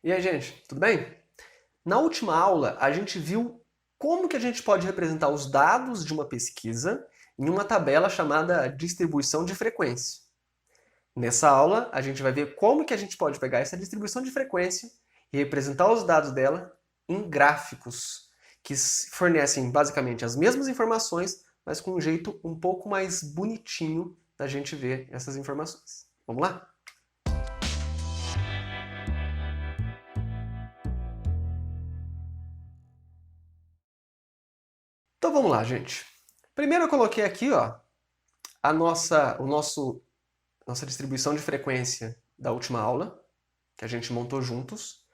E aí, gente, tudo bem? Na última aula, a gente viu como que a gente pode representar os dados de uma pesquisa em uma tabela chamada distribuição de frequência. Nessa aula, a gente vai ver como que a gente pode pegar essa distribuição de frequência e representar os dados dela em gráficos, que fornecem basicamente as mesmas informações, mas com um jeito um pouco mais bonitinho da gente ver essas informações. Vamos lá? Então vamos lá, gente. Primeiro eu coloquei aqui, ó, nossa distribuição de frequência da última aula, que a gente montou juntos.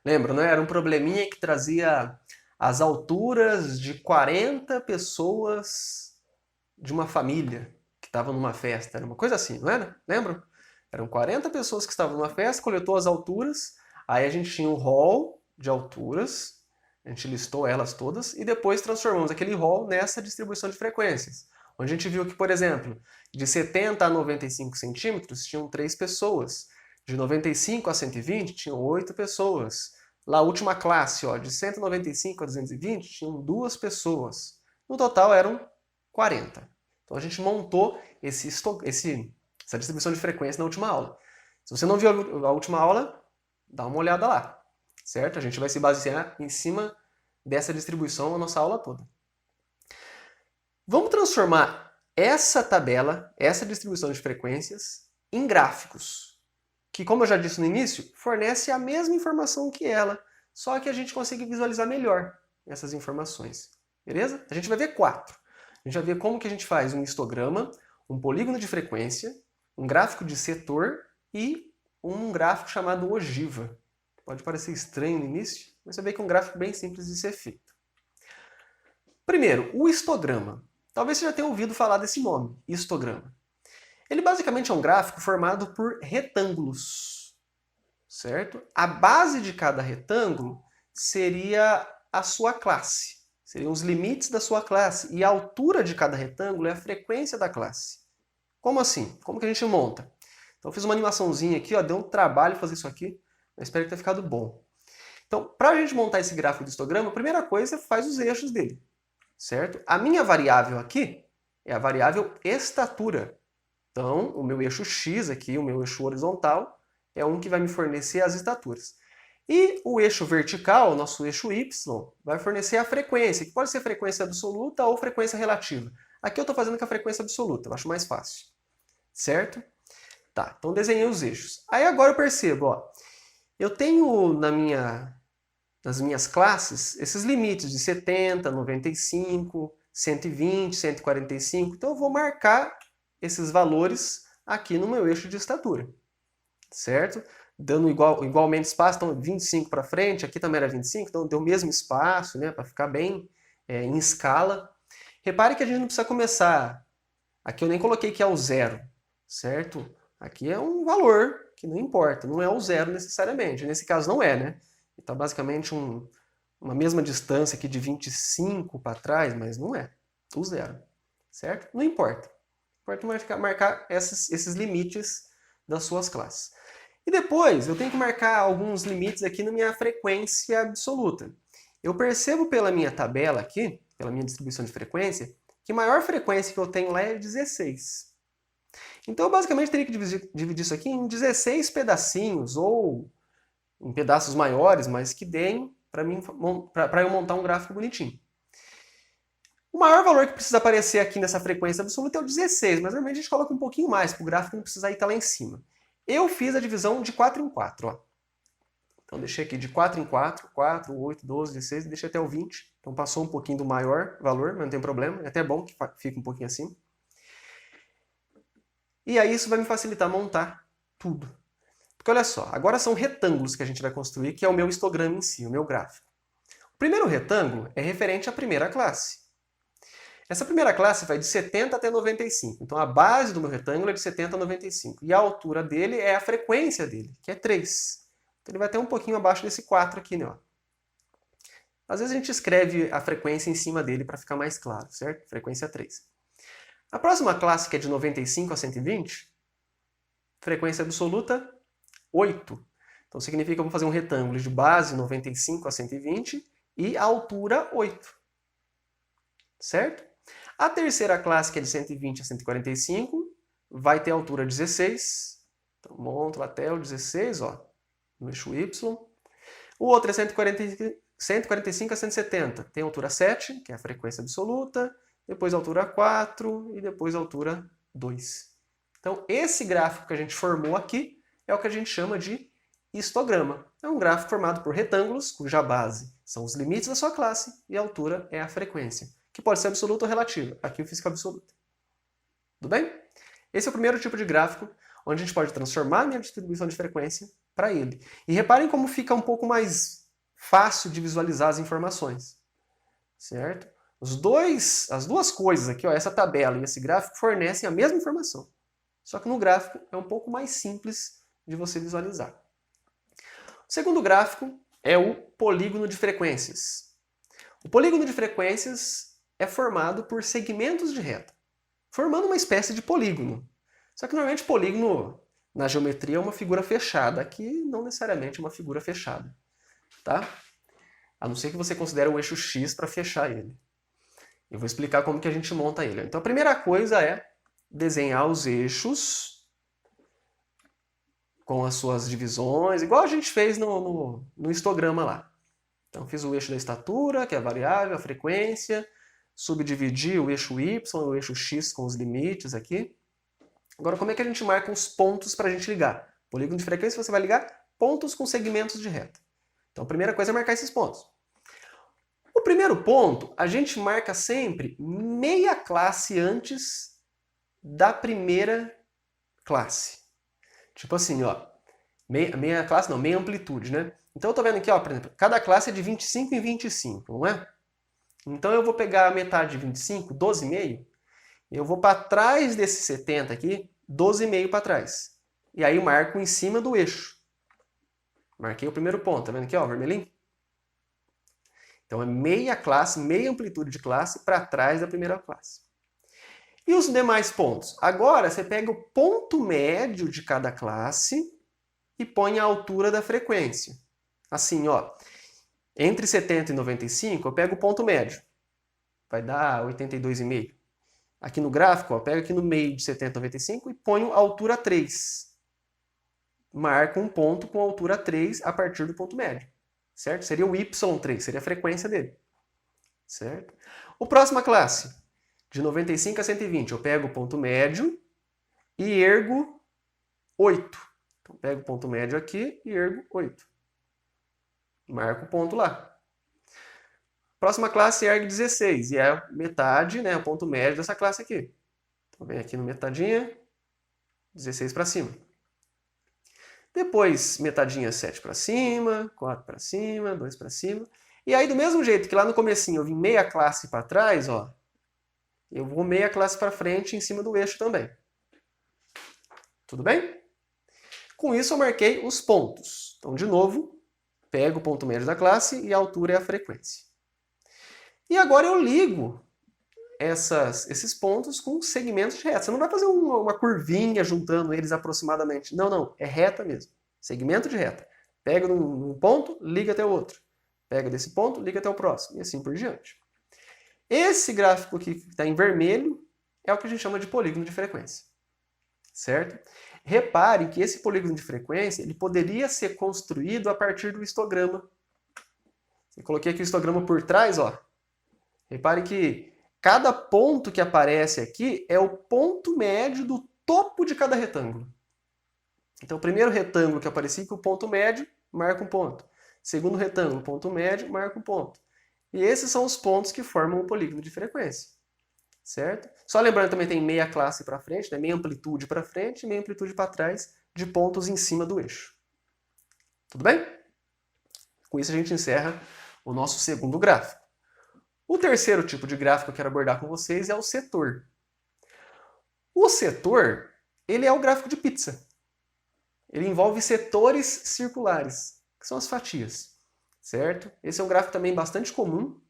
Lembra, né? Era um probleminha que trazia as alturas de 40 pessoas de uma família que estava numa festa. Era uma coisa assim, não era? Lembram? Eram 40 pessoas que estavam numa festa, coletou as alturas, aí a gente tinha um hall de alturas, a gente listou elas todas e depois transformamos aquele hall nessa distribuição de frequências. Onde a gente viu que, por exemplo, de 70 a 95 centímetros tinham 3 pessoas, de 95 a 120 tinham 8 pessoas. Lá a última classe, ó, de 195 a 220 tinham 2 pessoas. No total eram 40. Então a gente montou essa distribuição de frequência na última aula. Se você não viu a última aula, dá uma olhada lá, certo? A gente vai se basear em cima dessa distribuição a nossa aula toda. Vamos transformar essa tabela, essa distribuição de frequências, em gráficos, que, como eu já disse no início, fornece a mesma informação que ela, só que a gente consegue visualizar melhor essas informações. Beleza? A gente vai ver 4. A gente vai ver como que a gente faz um histograma, um polígono de frequência, um gráfico de setor e um gráfico chamado ogiva. Pode parecer estranho no início, mas você vê que é um gráfico bem simples de ser feito. Primeiro, o histograma. Talvez você já tenha ouvido falar desse nome, histograma. Ele basicamente é um gráfico formado por retângulos, certo? A base de cada retângulo seria a sua classe, seriam os limites da sua classe, e a altura de cada retângulo é a frequência da classe. Como assim? Como que a gente monta? Então eu fiz uma animaçãozinha aqui, ó, deu um trabalho fazer isso aqui, mas espero que tenha ficado bom. Então, para a gente montar esse gráfico de histograma, a primeira coisa é faz os eixos dele, certo? A minha variável aqui é a variável estatura. Então, o meu eixo X aqui, o meu eixo horizontal, é um que vai me fornecer as estaturas. E o eixo vertical, o nosso eixo Y, vai fornecer a frequência, que pode ser frequência absoluta ou frequência relativa. Aqui eu estou fazendo com a frequência absoluta, eu acho mais fácil. Certo? Tá, então desenhei os eixos. Aí agora eu percebo, ó, eu tenho nas minhas classes esses limites de 70, 95, 120, 145. Então eu vou marcar esses valores aqui no meu eixo de estatura, certo? Dando igualmente espaço, então 25 para frente, aqui também era 25, então deu o mesmo espaço, né, para ficar bem em escala. Repare que a gente não precisa começar, aqui eu nem coloquei que é o zero, certo? Aqui é um valor que não importa, não é o zero necessariamente, nesse caso não é, né? Está basicamente uma mesma distância aqui de 25 para trás, mas não é o zero, certo? Não importa. Importa marcar esses limites das suas classes. E depois eu tenho que marcar alguns limites aqui na minha frequência absoluta. Eu percebo pela minha tabela aqui, pela minha distribuição de frequência, que a maior frequência que eu tenho lá é 16. Então eu basicamente teria que dividir isso aqui em 16 pedacinhos, ou em pedaços maiores, mas que deem para eu montar um gráfico bonitinho. O maior valor que precisa aparecer aqui nessa frequência absoluta é o 16, mas normalmente a gente coloca um pouquinho mais, para o gráfico não precisar estar lá em cima. Eu fiz a divisão de 4 em 4. Ó. Então deixei aqui de 4 em 4, 4, 8, 12, 16, deixei até o 20. Então passou um pouquinho do maior valor, mas não tem problema, é até bom que fique um pouquinho acima. E aí isso vai me facilitar montar tudo. Porque olha só, agora são retângulos que a gente vai construir, que é o meu histograma em si, o meu gráfico. O primeiro retângulo é referente à primeira classe. Essa primeira classe vai de 70 até 95. Então a base do meu retângulo é de 70 a 95. E a altura dele é a frequência dele, que é 3. Então ele vai até um pouquinho abaixo desse 4 aqui, né? Às vezes a gente escreve a frequência em cima dele para ficar mais claro, certo? Frequência 3. A próxima classe, que é de 95 a 120, frequência absoluta 8. Então significa que eu vou fazer um retângulo de base 95 a 120 e altura 8. Certo? A terceira classe, que é de 120 a 145, vai ter altura 16. Então monto até o 16, ó, no eixo Y. O outro é 145 a 170. Tem altura 7, que é a frequência absoluta, depois altura 4 e depois altura 2. Então, esse gráfico que a gente formou aqui é o que a gente chama de histograma. É um gráfico formado por retângulos, cuja base são os limites da sua classe e a altura é a frequência, que pode ser absoluta ou relativa. Aqui eu fiz com absoluta. Tudo bem? Esse é o primeiro tipo de gráfico, onde a gente pode transformar a minha distribuição de frequência para ele. E reparem como fica um pouco mais fácil de visualizar as informações. Certo? As duas coisas aqui, ó, essa tabela e esse gráfico, fornecem a mesma informação. Só que no gráfico é um pouco mais simples de você visualizar. O segundo gráfico é o polígono de frequências. O polígono de frequências é formado por segmentos de reta, formando uma espécie de polígono. Só que normalmente polígono na geometria é uma figura fechada. Aqui não necessariamente é uma figura fechada. Tá? A não ser que você considere o eixo X para fechar ele. Eu vou explicar como que a gente monta ele. Então a primeira coisa é desenhar os eixos com as suas divisões, igual a gente fez no histograma lá. Então fiz o eixo da estatura, que é a variável, a frequência, subdividi o eixo Y e o eixo X com os limites aqui. Agora, como é que a gente marca os pontos para a gente ligar? Polígono de frequência, você vai ligar pontos com segmentos de reta. Então a primeira coisa é marcar esses pontos. O primeiro ponto, a gente marca sempre meia classe antes da primeira classe. Tipo assim, ó, meia classe não, meia amplitude, né? Então eu tô vendo aqui, ó, por exemplo, cada classe é de 25 em 25, não é? Então eu vou pegar a metade de 25, 12,5, e eu vou para trás desse 70 aqui, 12,5 para trás. E aí marco em cima do eixo. Marquei o primeiro ponto, tá vendo aqui, ó, vermelhinho? Então é meia classe, meia amplitude de classe para trás da primeira classe. E os demais pontos? Agora você pega o ponto médio de cada classe e põe a altura da frequência. Assim, ó, entre 70 e 95 eu pego o ponto médio. Vai dar 82,5. Aqui no gráfico, ó, pego aqui no meio de 70 e 95 e ponho a altura 3. Marco um ponto com altura 3 a partir do ponto médio. Certo? Seria o Y3, seria a frequência dele. Certo? O próxima classe, de 95 a 120, eu pego o ponto médio e ergo 8. Então, pego o ponto médio aqui e ergo 8. Marco o ponto lá. Próxima classe ergue 16, e é a metade, né, o ponto médio dessa classe aqui. Então, vem aqui no metadinha, 16 para cima. Depois, metadinha 7 para cima, 4 para cima, 2 para cima. E aí, do mesmo jeito que lá no comecinho eu vim meia classe para trás, ó, eu vou meia classe para frente em cima do eixo também. Tudo bem? Com isso eu marquei os pontos. Então, de novo, pego o ponto médio da classe e a altura é a frequência. E agora eu ligo esses pontos com segmentos de reta. Você não vai fazer uma curvinha juntando eles aproximadamente. Não, não. É reta mesmo. Segmento de reta. Pega num ponto, liga até o outro. Pega desse ponto, liga até o próximo. E assim por diante. Esse gráfico aqui que está em vermelho é o que a gente chama de polígono de frequência. Certo? Repare que esse polígono de frequência ele poderia ser construído a partir do histograma. Eu coloquei aqui o histograma por trás, ó. Repare que cada ponto que aparece aqui é o ponto médio do topo de cada retângulo. Então, o primeiro retângulo que aparecia com o ponto médio, marca um ponto. Segundo retângulo, ponto médio, marca um ponto. E esses são os pontos que formam o polígono de frequência. Certo? Só lembrando também tem meia classe para frente, né? Meia amplitude para frente e meia amplitude para trás de pontos em cima do eixo. Tudo bem? Com isso a gente encerra o nosso segundo gráfico. O terceiro tipo de gráfico que eu quero abordar com vocês é o setor. O setor, ele é o gráfico de pizza. Ele envolve setores circulares, que são as fatias. Certo? Esse é um gráfico também bastante comum,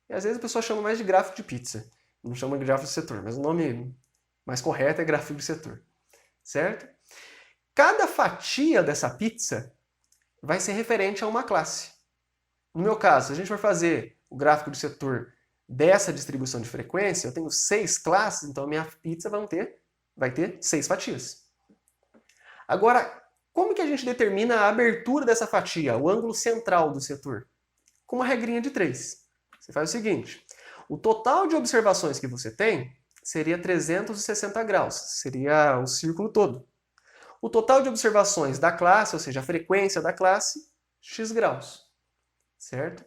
e às vezes a pessoa chama mais de gráfico de pizza. Não chama de gráfico de setor, mas o nome mais correto é gráfico de setor. Certo? Cada fatia dessa pizza vai ser referente a uma classe. No meu caso, se a gente for fazer o gráfico de setor dessa distribuição de frequência, eu tenho 6 classes, então a minha pizza vai ter 6 fatias. Agora, como que a gente determina a abertura dessa fatia, o ângulo central do setor? Com uma regrinha de 3. Você faz o seguinte, o total de observações que você tem seria 360 graus, seria o círculo todo. O total de observações da classe, ou seja, a frequência da classe, x graus. Certo?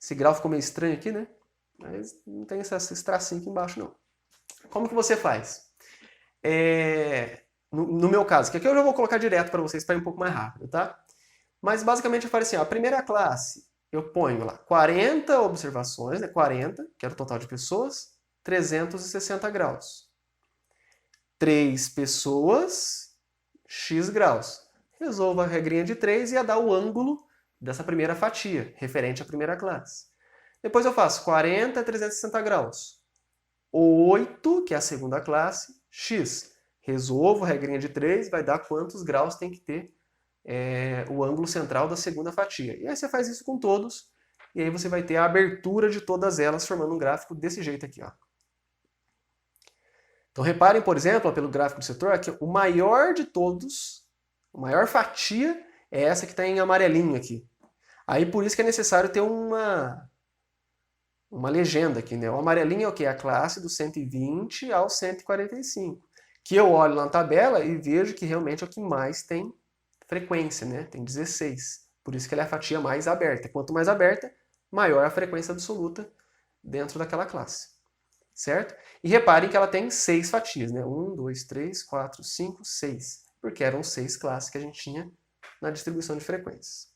Esse grau ficou meio estranho aqui, né? Mas não tem esse tracinho aqui embaixo, não. Como que você faz? No meu caso, que aqui eu já vou colocar direto para vocês para ir um pouco mais rápido, tá? Mas basicamente eu faço assim, ó, a primeira classe, eu ponho lá 40 observações, né? 40, que era o total de pessoas, 360 graus. 3 pessoas, x graus. Resolvo a regrinha de 3 e ia dar o ângulo dessa primeira fatia, referente à primeira classe. Depois eu faço 40 a 360 graus. 8, que é a segunda classe, x. Resolvo a regrinha de 3, vai dar quantos graus tem que ter o ângulo central da segunda fatia. E aí você faz isso com todos, e aí você vai ter a abertura de todas elas, formando um gráfico desse jeito aqui, ó. Então reparem, por exemplo, pelo gráfico do setor, aqui, o maior de todos, a maior fatia é essa que está em amarelinho aqui. Aí por isso que é necessário ter uma legenda aqui, né? O amarelinho é o quê? A classe do 120 ao 145. Que eu olho na tabela e vejo que realmente é o que mais tem frequência, né? Tem 16. Por isso que ela é a fatia mais aberta. Quanto mais aberta, maior a frequência absoluta dentro daquela classe. Certo? E reparem que ela tem 6 fatias, né? 1, 2, 3, 4, 5, 6. Porque eram 6 classes que a gente tinha na distribuição de frequências.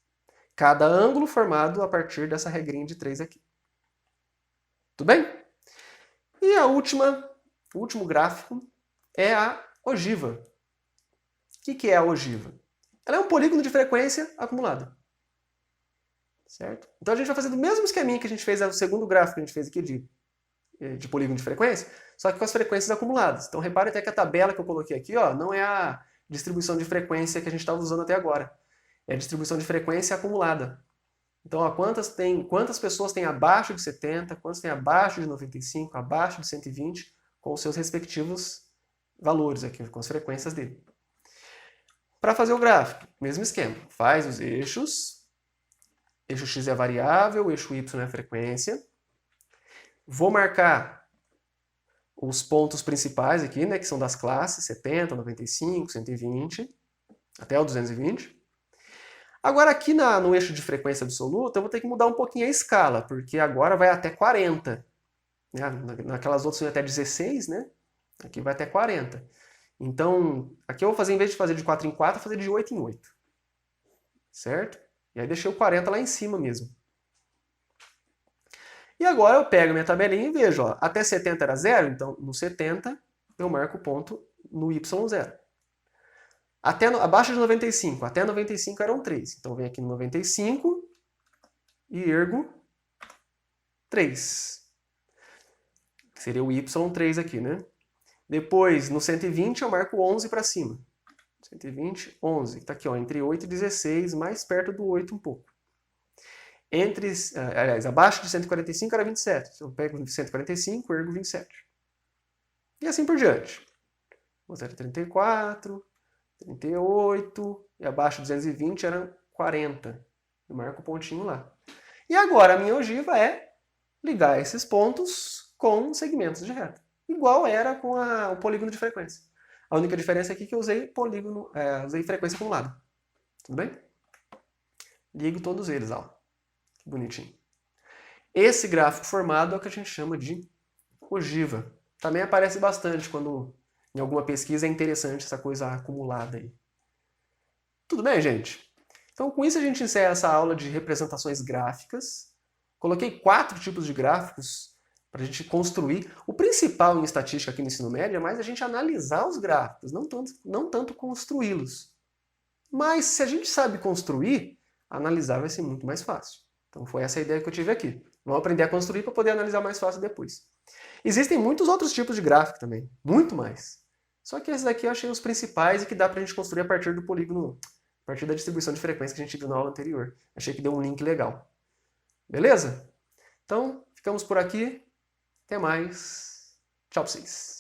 Cada ângulo formado a partir dessa regrinha de 3 aqui. Tudo bem? E o último gráfico é a ogiva. O que é a ogiva? Ela é um polígono de frequência acumulado. Certo? Então a gente vai fazer do mesmo esqueminha que a gente fez no segundo gráfico que a gente fez aqui de polígono de frequência, só que com as frequências acumuladas. Então repare até que a tabela que eu coloquei aqui, ó, não é a distribuição de frequência que a gente estava usando até agora. É a distribuição de frequência acumulada. Então, ó, quantas pessoas tem abaixo de 70, quantas tem abaixo de 95, abaixo de 120, com os seus respectivos valores aqui, com as frequências dele. Para fazer o gráfico, mesmo esquema. Faz os eixos. Eixo x é a variável, o eixo y é a frequência. Vou marcar os pontos principais aqui, né, que são das classes, 70, 95, 120, até o 220. Agora aqui no eixo de frequência absoluta, eu vou ter que mudar um pouquinho a escala, porque agora vai até 40. Naquelas outras vai até 16, né? Aqui vai até 40. Então, aqui eu vou fazer, em vez de fazer de 4 em 4, eu vou fazer de 8 em 8. Certo? E aí deixei o 40 lá em cima mesmo. E agora eu pego minha tabelinha e vejo, ó, até 70 era 0, então no 70 eu marco o ponto no y0. Abaixo de 95, até 95 eram 3. Então venho aqui no 95 e ergo 3. Que seria o y3 aqui, né? Depois, no 120, eu marco 11 para cima. 120, 11. Está aqui, ó, entre 8 e 16, mais perto do 8 um pouco. Abaixo de 145 era 27. Então eu pego 145, ergo 27. E assim por diante. O 34, 38, e abaixo de 220 eram 40. Eu marco o pontinho lá. E agora a minha ogiva é ligar esses pontos com segmentos de reta. Igual era com o polígono de frequência. A única diferença aqui é que eu usei usei frequência acumulada. Tudo bem? Ligo todos eles, ó. Que bonitinho. Esse gráfico formado é o que a gente chama de ogiva. Também aparece bastante quando em alguma pesquisa é interessante essa coisa acumulada aí. Tudo bem, gente? Então, com isso a gente encerra essa aula de representações gráficas. Coloquei 4 tipos de gráficos para a gente construir. O principal em estatística aqui no ensino médio é mais a gente analisar os gráficos, não tanto construí-los. Mas se a gente sabe construir, analisar vai ser muito mais fácil. Então foi essa a ideia que eu tive aqui. Vamos aprender a construir para poder analisar mais fácil depois. Existem muitos outros tipos de gráfico também, muito mais. Só que esses aqui eu achei os principais e que dá para a gente construir a partir partir da distribuição de frequência que a gente viu na aula anterior. Achei que deu um link legal. Beleza? Então, ficamos por aqui. Até mais. Tchau pra vocês.